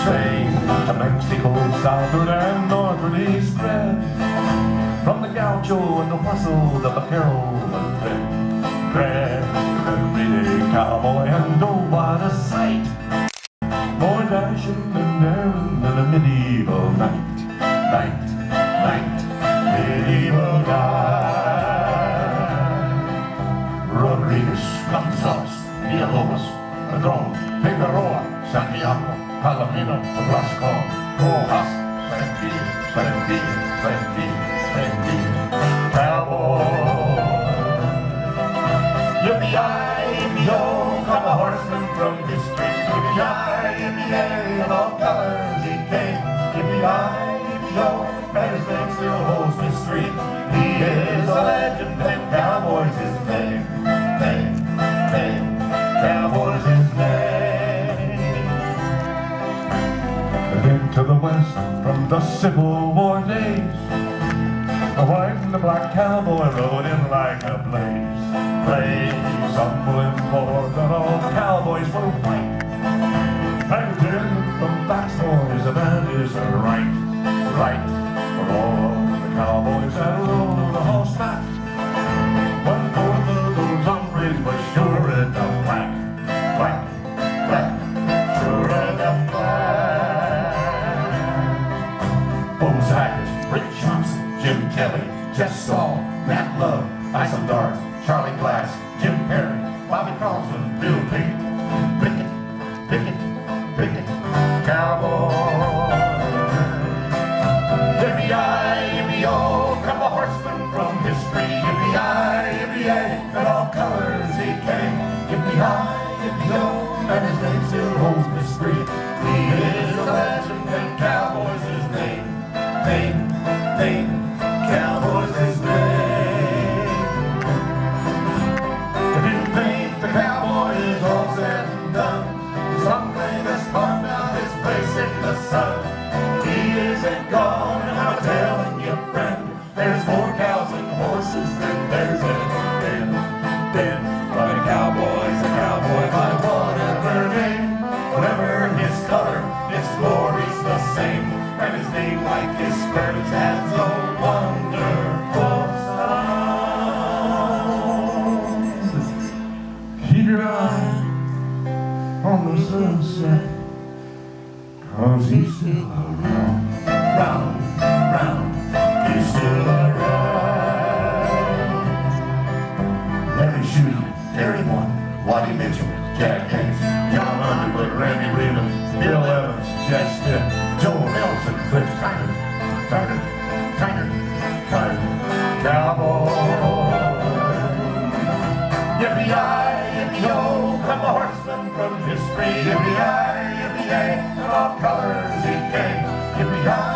Spain to Mexico, southward and northward he spread. From the gaucho and the hustle, the vaquero was led. Grand, everyday cowboy, and oh, what a sight! More dashing and daring than a medieval knight. Medieval guy. Rodriguez, Gonzales, Villalobos, Padron, Figueroa, Santiago, Palomino, Velasco, Rojas, Sandy, Cowboy. Yippee-yi-yippee-yo, come a horseman from history. Yippee-yi-yippee-yay, in all colors he came. Yippee-yi-yippee-yo, and his name still holds mystery. He is a legend and Cowboy's his name. Cowboy's his name. And into the west from the Civil War days, the white and the black cowboy rode in like a blaze. Some will implore that all cowboys were white. And then from backstories that is right for all the cowboys that rode a horseback. One fourth of those hombres was sure enough black, sure enough black. Bo Zaggers, Rick Johnson, Jim Kelly, Jeff Saul, Matt Love, Isom Darts, Charlie Glass, Jim Perry, Bobby Carlson, Bill Pickett, Cowboy. Yippee-yi-yippee-yo, come a horseman from history. Yippee-yi-yippee-yay, in all colors he came. Yippee-yi-yippee-yo, and his name still holds mystery. He is a legend and Cowboy's his name. Cowboy's his name. If you think the cowboy is all said and done, something has carved out his place in the sun. He isn't gone, and I'm telling you, friend, there's more cows and horses than there's ever been. But a cowboy's a cowboy by whatever name. Whatever his color, his glory's the same. And his name, like his spurs, has a wonderful sound. Keep your eye on the sunset, 'cause he's still around. Round, he's still around. Larry Shooter, Gary One, Waddy Mitchell, Jack Hayes, John Underwood, Randy Reeves, Bill Evans, Jess Stitt, Joel Nelson, Cliff Tyner, Cowboy. Yippee-yi-yippee-yo, come a horseman from history. Yippee-yi-yippee-yay, in all colors he came. Yippee-yi.